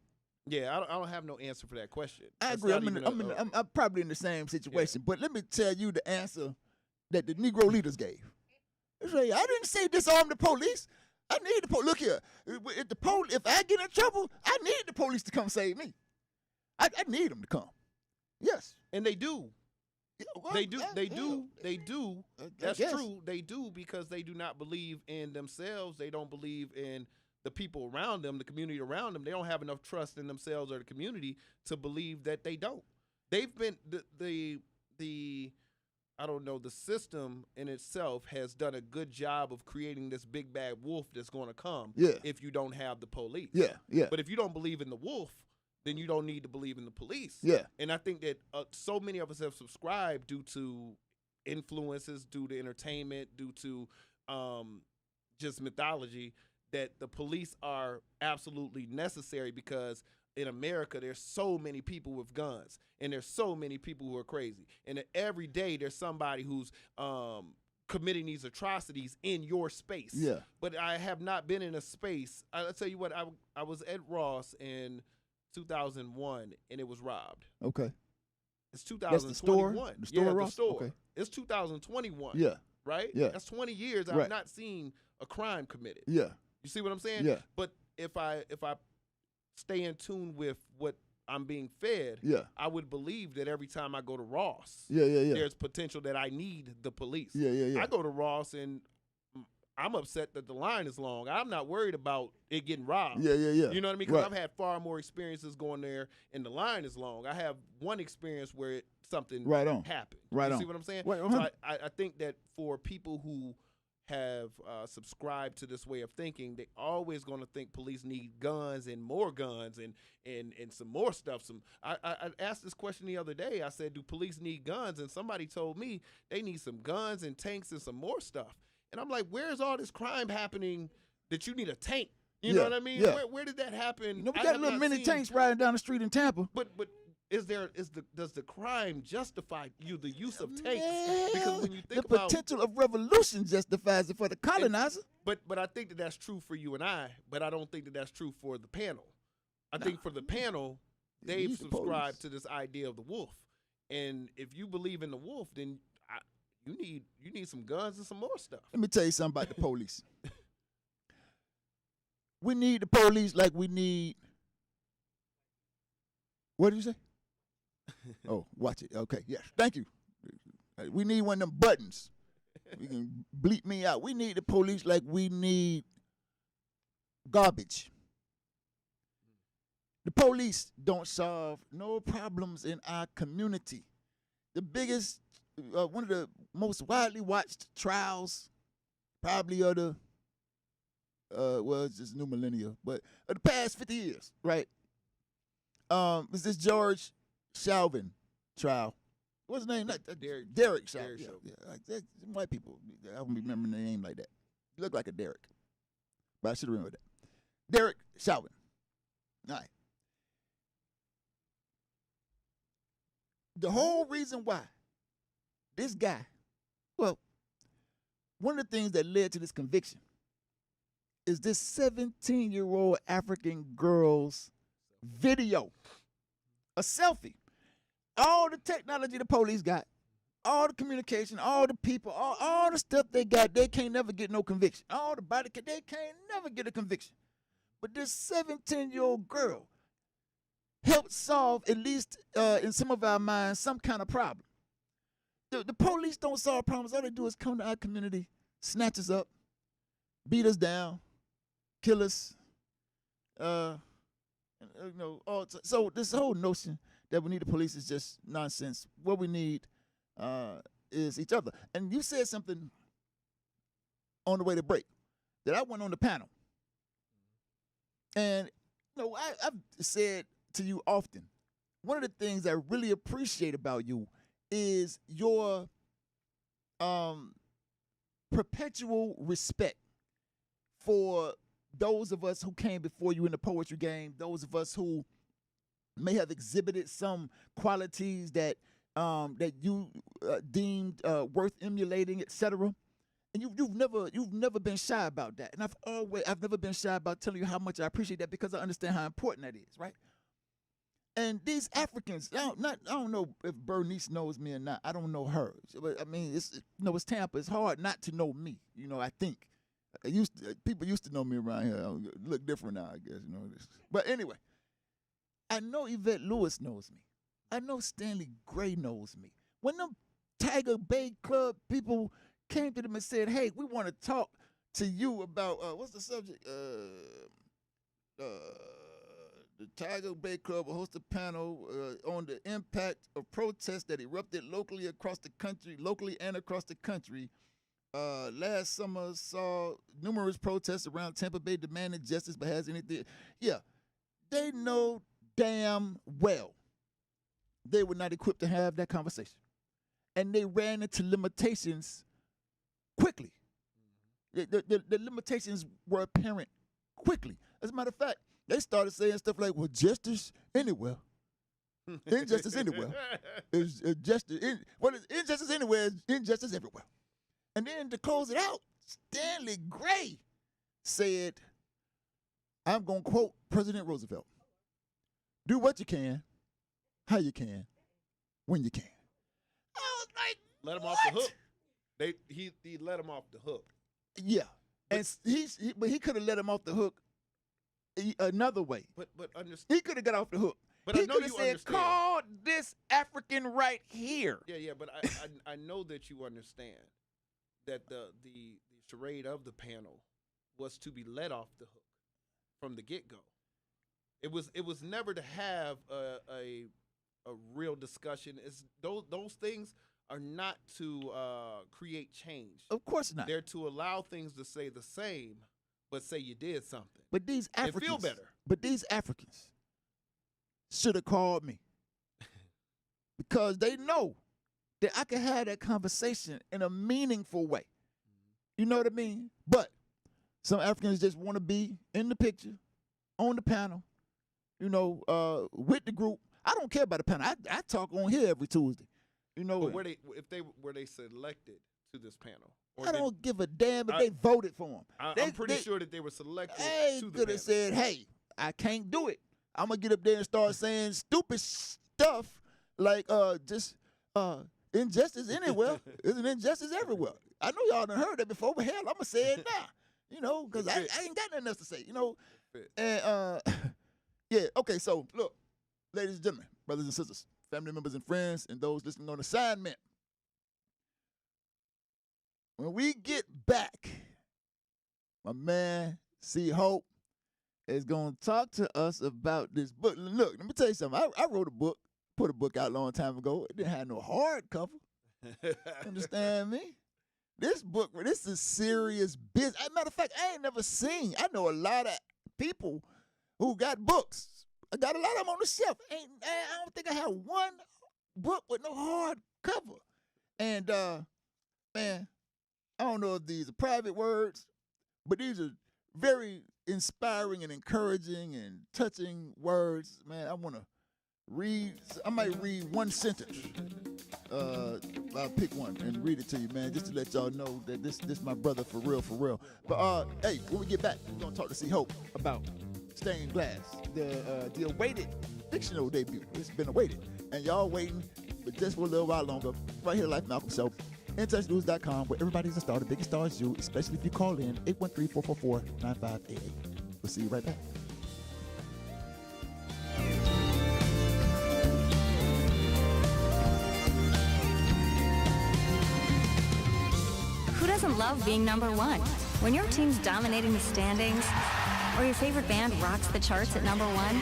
I don't have no answer for that question. I That's agree. not even I'm probably in the same situation. But let me tell you the answer that the Negro leaders gave. They say, I didn't say disarm the police. I need the police. Look here. If I get in trouble, I need the police to come save me. I need them to come. Yes. And they do. Yeah, well, They do. yeah, They yeah. do. They do. I That's guess. true. They do, because they do not believe in themselves. They don't believe in the people around them, the community around them. They don't have enough trust in themselves or the community to believe that they don't. They've been the I don't know, the system in itself has done a good job of creating this big bad wolf that's going to come if you don't have the police. Yeah. But if you don't believe in the wolf, then you don't need to believe in the police. Yeah. And I think that so many of us have subscribed due to influences, due to entertainment, due to just mythology, that the police are absolutely necessary, because in America there's so many people with guns, and there's so many people who are crazy, and every day there's somebody who's committing these atrocities in your space. Yeah. But I have not been in a space. I'll tell you what, I was at Ross in 2001 and it was robbed. Okay. It's 2021. That's the store? The store, yeah, Ross? the store. Okay. It's 2021. Yeah. Right? Yeah. That's 20 years. Right. I've not seen a crime committed. Yeah. You see what I'm saying? Yeah. But if I stay in tune with what I'm being fed, I would believe that every time I go to Ross, there's potential that I need the police. Yeah. I go to Ross and I'm upset that the line is long. I'm not worried about it getting robbed. Yeah. You know what I mean? Because Right. I've had far more experiences going there and the line is long. I have one experience where something Right on. happened. Right you on. see what I'm saying? Right, So I think that for people who have subscribed to this way of thinking, they always going to think police need guns and more guns and some more stuff. I asked this question the other day. I said, do police need guns? And somebody told me they need some guns and tanks and some more stuff. And I'm like, where's all this crime happening that you need a tank? You know what I mean? Yeah. Where did that happen? We I got have little not mini seen- tanks riding down the street in Tampa. But does the crime justify the use of tanks? Because when you think the about potential of revolution justifies it for the colonizer. But I think that that's true for you and I. But I don't think that that's true for the panel. I think for the panel, they've Use the subscribed police. to this idea of the wolf. And if you believe in the wolf, then you need some guns and some more stuff. Let me tell you something about the police. We need the police like we need. What did you say? Oh, watch it. Okay, yes. Thank you. We need one of them buttons. You can bleep me out. We need the police like we need garbage. The police don't solve no problems in our community. The biggest, one of the most widely watched trials, probably of the, it's just new millennia, but of the past 50 years, right? Is this George Chauvin trial? What's his name? Derek Chauvin. Yeah. White people, I don't remember the name like that. He looked like a Derek, but I should remember that. Derek Chauvin. All right. The whole reason why this guy, well, one of the things that led to this conviction is this 17-year-old African girl's video, a selfie. All the technology the police got, all the communication, all the people, all the stuff they got, they can't never get no conviction. All the body, they can't never get a conviction. But this 17-year-old girl help solve, at least in some of our minds, some kind of problem. The police don't solve problems. All they do is come to our community, snatch us up, beat us down, kill us. So this whole notion that we need the police is just nonsense. What we need is each other. And you said something on the way to break that I went on the panel. And I've said to you often, one of the things I really appreciate about you is your perpetual respect for those of us who came before you in the poetry game, those of us who may have exhibited some qualities that you deemed worth emulating, etc. And you've never been shy about that. And I've never been shy about telling you how much I appreciate that, because I understand how important that is, right? And these Africans, I don't know if Bernice knows me or not. I don't know her. But I mean, it's Tampa. It's hard not to know me. I think people used to know me around here. I look different now, I guess. But anyway, I know Yvette Lewis knows me. I know Stanley Gray knows me. When them Tiger Bay Club people came to them and said, "Hey, we want to talk to you about what's the subject?" The Tiger Bay Club will host a panel on the impact of protests that erupted locally and across the country. Last summer saw numerous protests around Tampa Bay demanding justice, but has anything? Yeah, they know damn well they were not equipped to have that conversation, and they ran into limitations quickly. The limitations were apparent quickly. As a matter of fact, they started saying stuff like, "Well, justice anywhere, injustice anywhere is justice. Injustice anywhere is injustice everywhere." And then to close it out, Stanley Gray said, I'm going to quote President Roosevelt: "Do what you can, how you can, when you can." I was like, let him off the hook. He let him off the hook. Yeah, and but he could have let him off the hook another way. But understand, he could have got off the hook. But he I know could you have said, understand. "Call this African right here." Yeah, but I know that you understand that the charade of the panel was to be let off the hook from the get-go. It was never to have a real discussion. It's those things are not to create change. Of course not. They're to allow things to stay the same, but say you did something. But these Africans, and feel better. But these Africans should have called me, because they know that I can have that conversation in a meaningful way. You know what I mean? But some Africans just want to be in the picture, on the panel, with the group. I don't care about the panel. I talk on here every Tuesday. But were they selected to this panel? I don't give a damn if they voted for them. I'm pretty sure that they were selected to the panel. They could have said, "Hey, I can't do it. I'm going to get up there and start saying stupid stuff like injustice anywhere is an injustice everywhere." I know y'all done heard that before, but hell, I'm going to say it now, because I ain't got nothing else to say, And, yeah, okay, so look, ladies and gentlemen, brothers and sisters, family members and friends, and those listening on assignment, when we get back, my man, C. Hope, is going to talk to us about this book. Look, let me tell you something. I wrote a book, put a book out a long time ago. It didn't have no hardcover. Understand me? This book, this is serious business. As a matter of fact, I know a lot of people who got books. I got a lot of them on the shelf. I don't think I have one book with no hard cover. And, man, I don't know if these are private words, but these are very inspiring and encouraging and touching words. Man, I might read one sentence. I'll pick one and read it to you, man, just to let y'all know that this my brother for real. But hey, when we get back, we're gonna talk to C. Hope about Stained Glass, the awaited fictional debut. It's been awaited, and y'all waiting, but just for a little while longer. Right here, Life Malcolm Show, InTouchNews.com, where everybody's a star. The biggest star is you, especially if you call in 813-444-9588. We'll see you right back. don't love being number one? When your team's dominating the standings, or your favorite band rocks the charts at number one,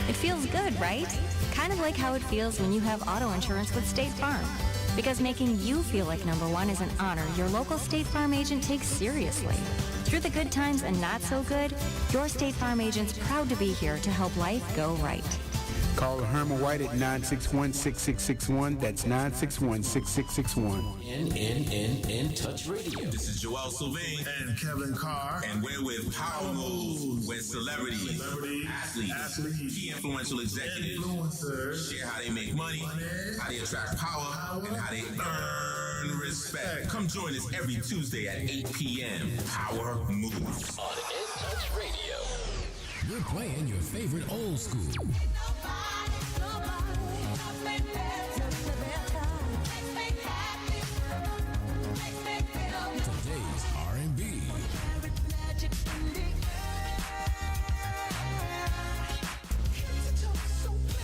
it feels good, right? Kind of like how it feels when you have auto insurance with State Farm. Because making you feel like number one is an honor your local State Farm agent takes seriously. Through the good times and not so good, your State Farm agent's proud to be here to help life go right. Call Herman White at 961-6661. That's 961-6661. In Touch Radio. This is Joel Sylvain and Kevin Carr, and we're with Power Moves, where celebrities, athletes, key influential executives share how they make money, how they attract power, and how they earn respect. Come join us every Tuesday at 8 p.m. Power Moves on In Touch Radio. We're playing your favorite old school. Today's R&B.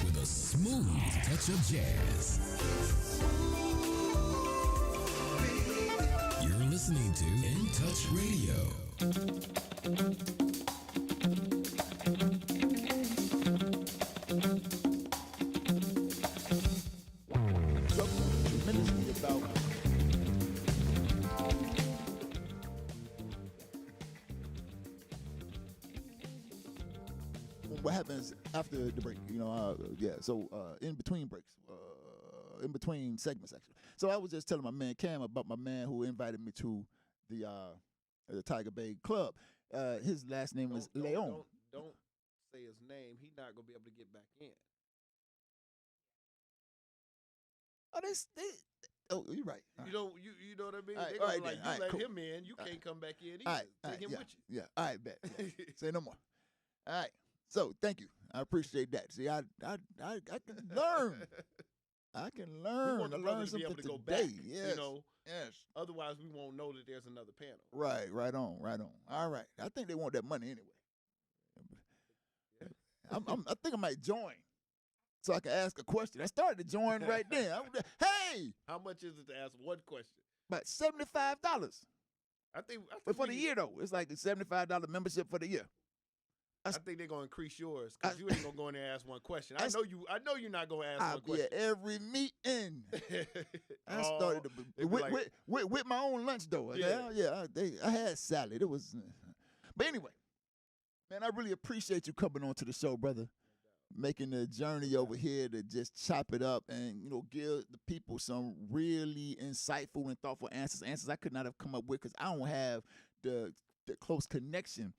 With a smooth touch of jazz. You're listening to In Touch Radio. What happens after the break, so in between breaks, in between segments, actually. So I was just telling my man Cam about my man who invited me to the Tiger Bay Club. His last name is Leon. Don't say his name. He's not going to be able to get back in. You're right. You know what I mean? All right, They're gonna all right, like, then. you All right, let cool. him in, you can't come back in either. All right, Take him yeah, with you. Yeah, all right, bet. Say no more. All right. So thank you. I appreciate that. See, I can learn. I can learn. We want the I brother learned to be able something to go today. back. Yes. Yes. Otherwise, we won't know that there's another panel. Right on. All right. I think they want that money anyway. I think I might join, so I can ask a question. I started to join right then. Hey, how much is it to ask one question? About $75. I think but for the year though, it's like a $75 membership for the year. I think they're gonna increase yours because you ain't gonna go in there and ask one question. I know you're not gonna ask one question. I'll be at every meeting. I started with my own lunch though. I had salad. It was, but anyway, man, I really appreciate you coming on to the show, brother. Making the journey over here to just chop it up and give the people some really insightful and thoughtful answers I could not have come up with because I don't have the close connection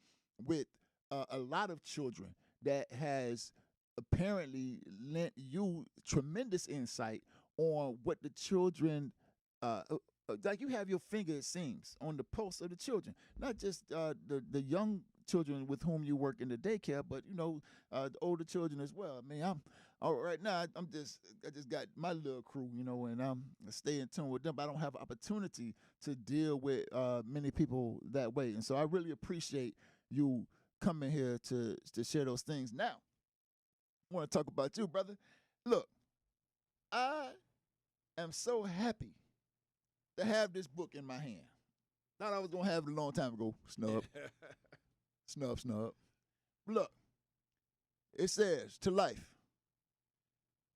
with a lot of children that has apparently lent you tremendous insight on what the children like you have your finger, it seems, on the pulse of the children, not just the young children with whom you work in the daycare, but the older children as well. I mean, right now I just got my little crew, and I'm stay in tune with them. But I don't have opportunity to deal with many people that way, and so I really appreciate you coming here to share those things. Now, I want to talk about you, brother. Look, I am so happy to have this book in my hand. Thought I was gonna have it a long time ago. Snub. Snub. Look, it says, to life,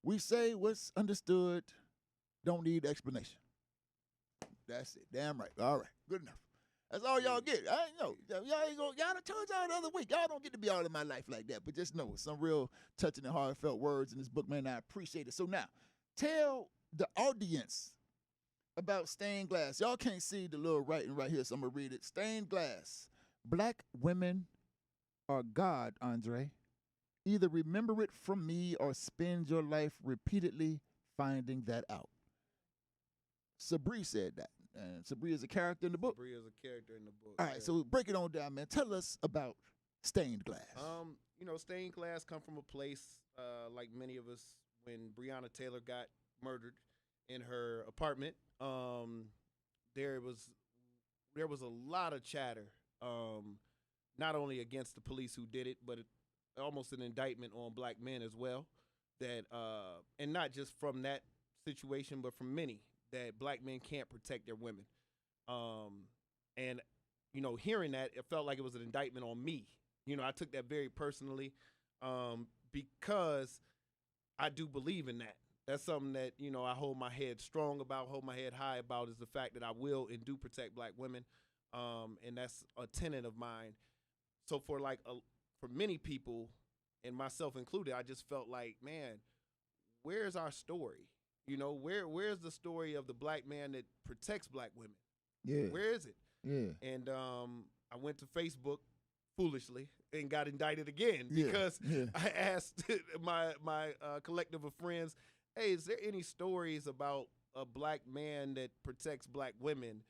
we say what's understood don't need explanation. That's it. Damn right. All right. Good enough. That's all y'all get. I know. Y'all done told y'all the other week. Y'all don't get to be all in my life like that. But just know some real touching and heartfelt words in this book, man. I appreciate it. So now, tell the audience about stained glass. Y'all can't see the little writing right here, so I'm going to read it. Stained glass. Black women are God, Andre. Either remember it from me or spend your life repeatedly finding that out. Sabri said that. And Sabri is a character in the book. Sabri is a character in the book. All right, so break it on down, man. Tell us about stained glass. Stained glass come from a place like many of us when Breonna Taylor got murdered in her apartment. There was a lot of chatter, not only against the police who did it, but almost an indictment on black men as well. That and not just from that situation, but from many, that black men can't protect their women. And hearing that, it felt like it was an indictment on me. I took that very personally, because I do believe in that. That's something that, I hold my head strong about, hold my head high about, is the fact that I will and do protect black women. And that's a tenet of mine. So for many people, and myself included, I just felt like, man, where's our story? Where's the story of the black man that protects black women? Yeah. Where is it? Yeah. And I went to Facebook foolishly and got indicted again because I asked my collective of friends, hey, is there any stories about a black man that protects black women?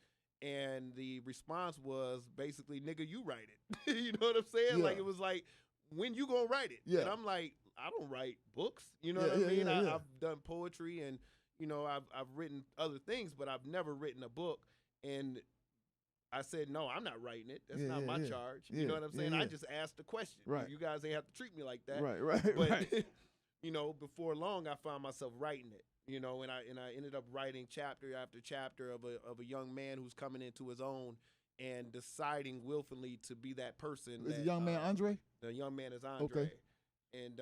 And the response was basically, nigga, you write it. You know what I'm saying? Yeah. Like, it was like, when you gonna write it? Yeah. And I'm like, I don't write books. You know what I mean? I've done poetry and, I've written other things, but I've never written a book. And I said, no, I'm not writing it. That's not my charge. You know what I'm saying? I just asked the question. Right. You guys ain't have to treat me like that. Right. But, right. Before long, I found myself writing it. And I ended up writing chapter after chapter of a young man who's coming into his own and deciding willfully to be that person. Is the young man Andre? The young man is Andre. Okay. And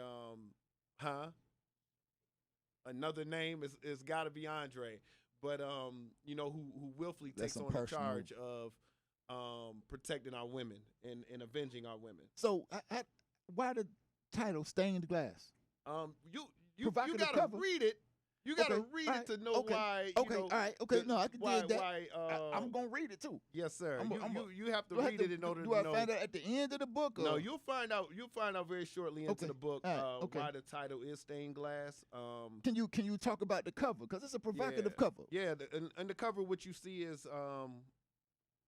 another name is got to be Andre. But who willfully takes on the charge of protecting our women and avenging our women. So why the title Stained Glass? You gotta read it. You gotta read it to know why. All right. No, I can do that. Why, I'm gonna read it too. Yes, sir. You have to read it in order to know. Do I find out at the end of the book? Or? No, you'll find out. You'll find out very shortly into the book why the title is Stained Glass. Can you talk about the cover, because it's a provocative cover? Yeah, and the cover, what you see is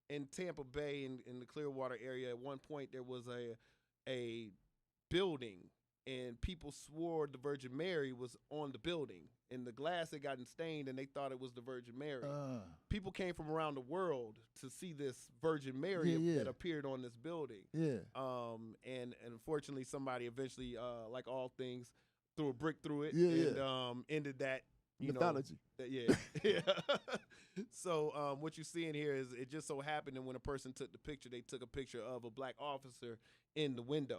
in Tampa Bay in the Clearwater area. At one point, there was a building. And people swore the Virgin Mary was on the building. And the glass had gotten stained, and they thought it was the Virgin Mary. People came from around the world to see this Virgin Mary that appeared on this building. Yeah. And unfortunately, somebody eventually, like all things, threw a brick through it and ended that. Mythology. Yeah. So what you're seeing here is it just so happened that when a person took the picture, they took a picture of a black officer in the window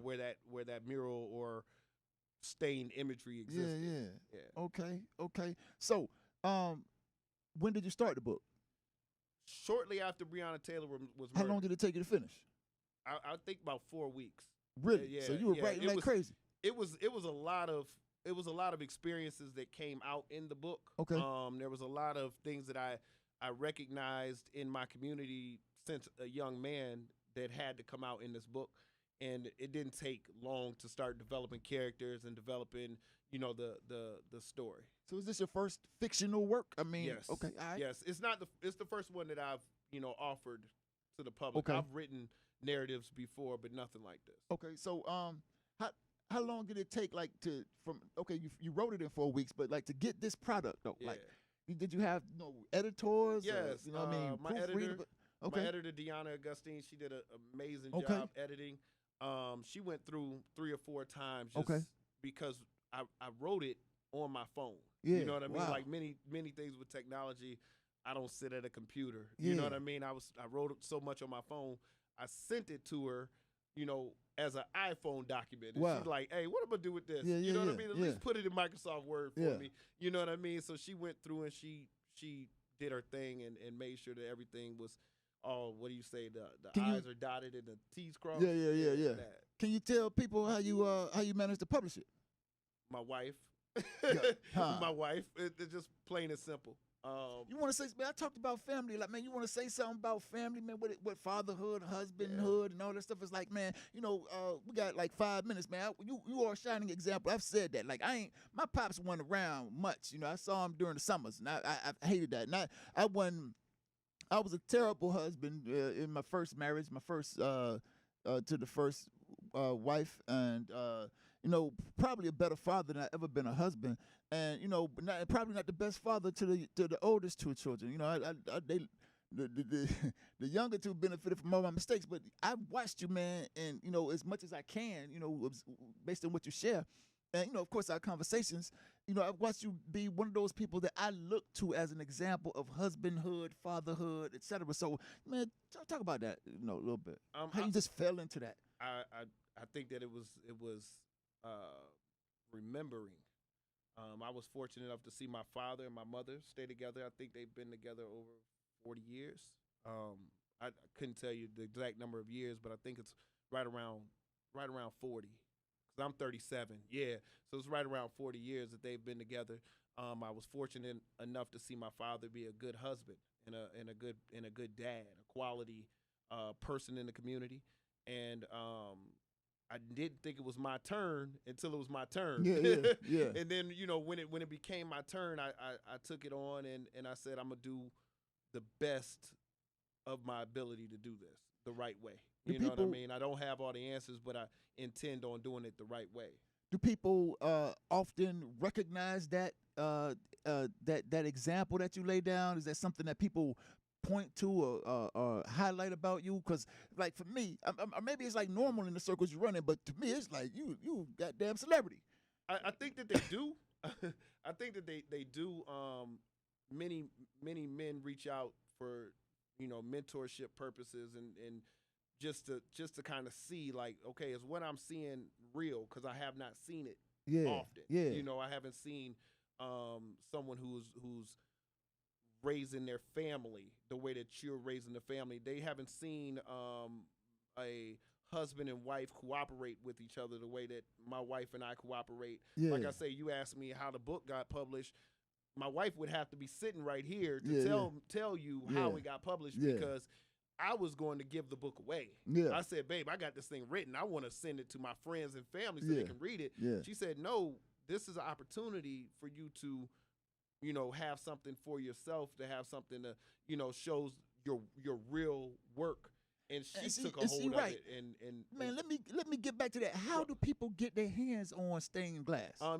where that mural or stained imagery existed. Yeah. Okay. So when did you start the book? Shortly after Breonna Taylor was murdered. How long did it take you to finish? I think about 4 weeks. Really? Yeah. So you were writing like crazy. It was a lot of experiences that came out in the book. Okay. There was a lot of things that I recognized in my community since a young man that had to come out in this book. And it didn't take long to start developing characters and developing, the story. So is this your first fictional work? I mean, yes. Okay. All right. Yes. It's the first one that I've, offered to the public. Okay. I've written narratives before, but nothing like this. Okay. So how long did it take you wrote it in 4 weeks, but like to get this product though? Yeah. Like did you have Yes. editors? My editor, Okay. my editor, Deanna Augustine, she did an amazing Okay. job editing. She went through 3 or 4 times just because I wrote it on my phone. Yeah. You know what I mean? Wow. Like many things with technology, I don't sit at a computer. You know what I mean? I wrote it so much on my phone. I sent it to her, as an iPhone document. And she's like, hey, what am I gonna do with this? You know what I mean? At least put it in Microsoft Word for me. You know what I mean? So she went through and she did her thing and made sure that everything was all, what do you say, the I's are dotted and the T's crossed. Yeah. Can you tell people how you managed to publish it? My wife. Huh. My wife. It's just plain and simple. You want to say, man, I talked about family. Like, man, you want to say something about family, man, what fatherhood, husbandhood, and all that stuff. It's like, man, we got like 5 minutes, man. You are a shining example. I've said that. Like, my pops wasn't around much. I saw him during the summers, and I hated that. And I was a terrible husband in my first marriage, my first to the first wife, and probably a better father than I ever been a husband, and probably not the best father to the oldest 2 children. The younger 2 benefited from all my mistakes, but I watched you, man, and as much as I can, based on what you share, And, you know, of course, our conversations, you know, I've watched you be one of those people that I look to as an example of husbandhood, fatherhood, etc. So, man, talk about that, you know, a little bit. How you just fell into that. I think that it was remembering. I was fortunate enough to see my father and my mother stay together. I think they've been together over 40 years. I couldn't tell you the exact number of years, but I think it's right around 40. Because I'm 37. Yeah, so it's right around 40 years that they've been together. I was fortunate enough to see my father be a good husband and a good dad, a quality person in the community. And I didn't think it was my turn until it was my turn. Yeah. And then, you know, when it became my turn, I took it on and I said, I'm gonna do the best of my ability to do this the right way. You know what I mean? I don't have all the answers, but I intend on doing it the right way. Do people often recognize that that example that you lay down? Is that something that people point to or highlight about you? Because, like, for me, maybe it's like normal in the circles you run in, but to me, it's like you goddamn celebrity. I think that they do. I think that they do. Many men reach out for, you know, mentorship purposes and just to kind of see, like, okay, is what I'm seeing real? Because I have not seen it often. Yeah. You know, I haven't seen someone who's raising their family the way that you're raising the family. They haven't seen a husband and wife cooperate with each other the way that my wife and I cooperate. Yeah. Like I say, you asked me how the book got published. My wife would have to be sitting right here to tell you how it got published because I was going to give the book away. Yeah. I said, babe, I got this thing written. I want to send it to my friends and family so they can read it. Yeah. She said, no, this is an opportunity for you to, you know, have something for yourself, to have something that, you know, shows your real work. And she took a hold of it. And man, let me get back to that. How do people get their hands on stained glass? I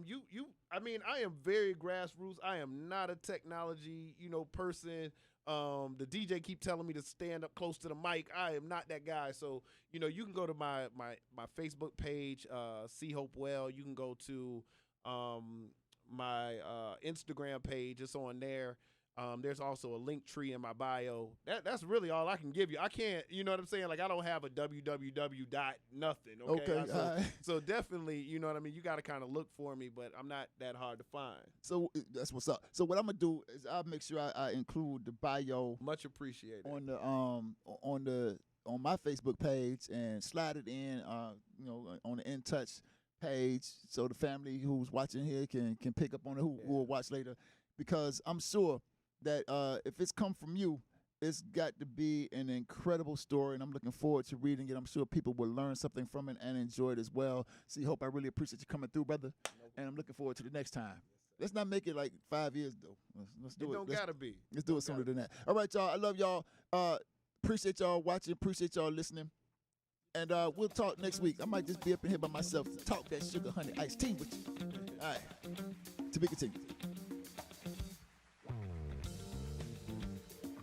mean, I am very grassroots. I am not a technology, you know, person. The DJ keep telling me to stand up close to the mic. I am not that guy. So, you know, you can go to my Facebook page, see HopeWell. You can go to my Instagram page. It's on there. There's also a link tree in my bio. That's really all I can give you. I can't, you know what I'm saying? Like, I don't have a www dot nothing. Okay. So definitely, you know what I mean? You got to kind of look for me, but I'm not that hard to find. So that's what's up. So what I'm gonna do is I'll make sure I include the bio. Much appreciated. On my Facebook page and slide it in, you know, on the In Touch page, so the family who's watching here can pick up on it, who will watch later, because I'm sure that if it's come from you, it's got to be an incredible story, and I'm looking forward to reading it. I'm sure people will learn something from it and enjoy it as well. See, Hope, I really appreciate you coming through, brother, and I'm looking forward to the next time. Let's not make it like 5 years, though. Let's do it. It don't gotta be. Let's do it sooner than that. All right, y'all. I love y'all. Appreciate y'all watching. Appreciate y'all listening. And we'll talk next week. I might just be up in here by myself to talk that sugar honey iced tea with you. All right. To be continued.